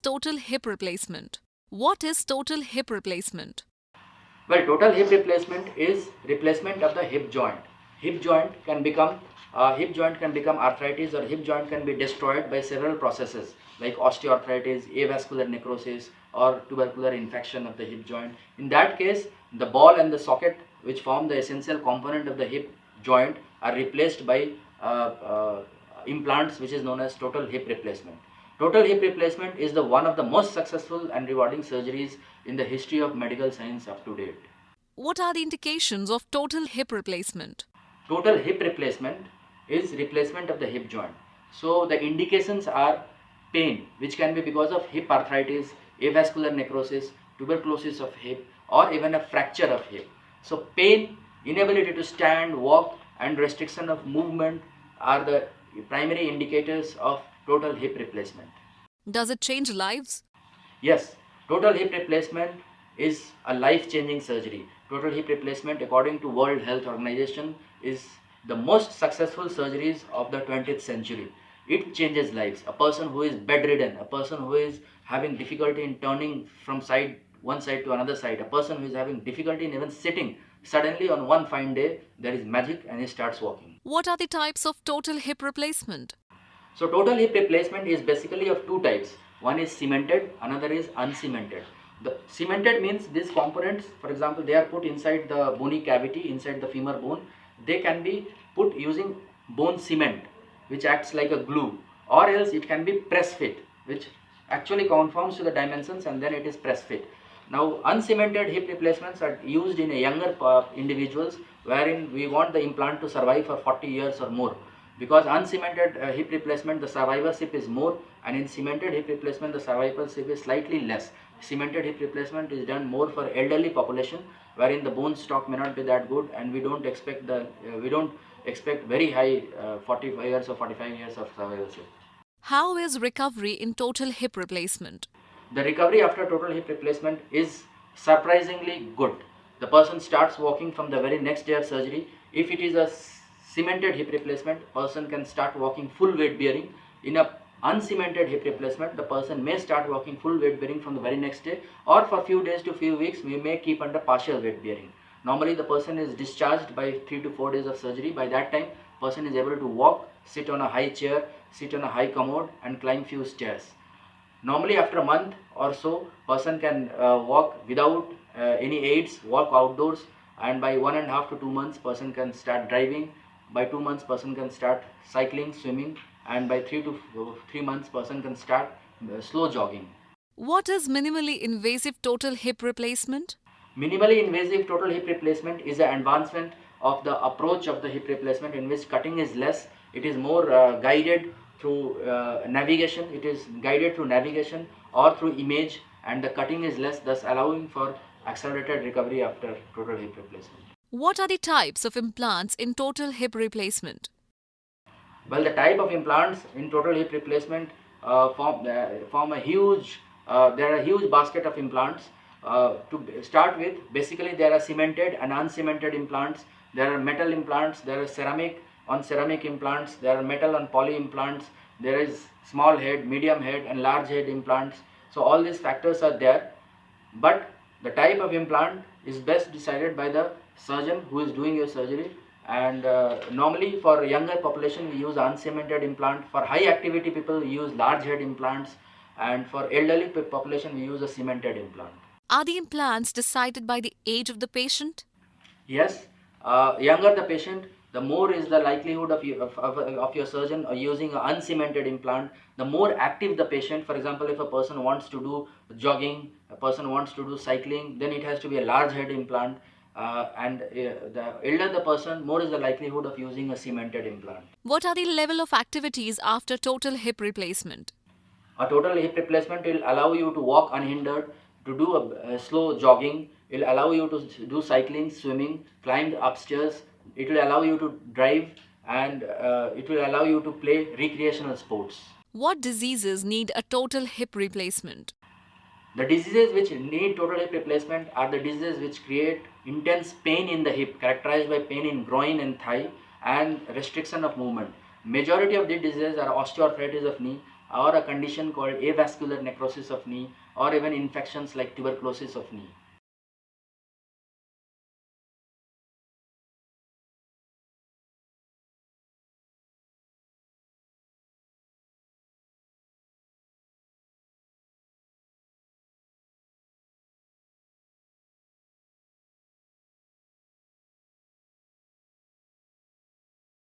total hip replacement? What is total hip replacement? Well, total hip replacement is replacement of the hip joint. Hip joint can become arthritis, or hip joint can be destroyed by several processes like osteoarthritis, avascular necrosis, or tubercular infection of the hip joint. In that case, the ball and the socket, which form the essential component of the hip joint, are replaced by implants, which is known as total hip replacement. Total hip replacement is the one of the most successful and rewarding surgeries in the history of medical science up to date. What are the indications of total hip replacement? Total hip replacement is replacement of the hip joint. So the indications are pain, which can be because of hip arthritis, avascular necrosis, tuberculosis of hip, or even a fracture of hip. So pain, inability to stand, walk, and restriction of movement are the primary indicators of total hip replacement. Does it change lives? Yes, total hip replacement is a life-changing surgery. Total hip replacement, according to World Health Organization, is the most successful surgeries of the 20th century. It changes lives. A person who is bedridden, a person who is having difficulty in turning from one side to another side, a person who is having difficulty in even sitting, suddenly on one fine day, there is magic and he starts walking. What are the types of total hip replacement? So total hip replacement is basically of two types. One is cemented, another is uncemented. The cemented means these components, for example, they are put inside the bony cavity, inside the femur bone. They can be put using bone cement, which acts like a glue, or else it can be press fit, which actually conforms to the dimensions and then it is press fit. Now uncemented hip replacements are used in a younger individuals, wherein we want the implant to survive for 40 years or more. Because uncemented hip replacement, the survivorship is more, and in cemented hip replacement, the survivorship is slightly less. Cemented hip replacement is done more for elderly population, wherein the bone stock may not be that good, and we don't expect very high 45 years or 45 years of survivorship. How is recovery in total hip replacement? The recovery after total hip replacement is surprisingly good. The person starts walking from the very next day of surgery. If it is a cemented hip replacement, person can start walking full weight bearing. In a uncemented hip replacement, the person may start walking full weight bearing from the very next day, or for few days to few weeks we may keep under partial weight bearing. Normally the person is discharged by 3 to 4 days of surgery. By that time, person is able to walk, sit on a high chair, sit on a high commode, and climb few stairs. Normally after a month or so, person can walk without any aids, walk outdoors, and by 1.5 to 2 months, person can start driving. By 2 months, person can start cycling, swimming, and by 3 months, person can start slow jogging. What is minimally invasive total hip replacement? Minimally invasive total hip replacement is an advancement of the approach of the hip replacement, in which cutting is less. It is more guided through navigation. It is guided through navigation or through image, and the cutting is less, thus allowing for accelerated recovery after total hip replacement. What are the types of implants in total hip replacement? Well, the type of implants in total hip replacement form a huge, there are a huge basket of implants. To start with, basically there are cemented and uncemented implants. There are metal implants, there are ceramic on ceramic implants, there are metal on poly implants, there is small head, medium head, and large head implants. So all these factors are there, but the type of implant is best decided by the surgeon who is doing your surgery. And normally for younger population we use uncemented implant. For high activity people we use large head implants, and for elderly population we use a cemented implant. Are the implants decided by the age of the patient? Yes, younger the patient, the more is the likelihood of your surgeon using an uncemented implant. The more active the patient, for example, if a person wants to do jogging, a person wants to do cycling, then it has to be a large head implant. The elder the person, more is the likelihood of using a cemented implant. What are the level of activities after total hip replacement? A total hip replacement will allow you to walk unhindered, to do a slow jogging, it will allow you to do cycling, swimming, climb upstairs, it will allow you to drive, and it will allow you to play recreational sports. What diseases need a total hip replacement? The diseases which need total hip replacement are the diseases which create intense pain in the hip, characterized by pain in groin and thigh, and restriction of movement. Majority of these diseases are osteoarthritis of knee, or a condition called avascular necrosis of knee, or even infections like tuberculosis of knee.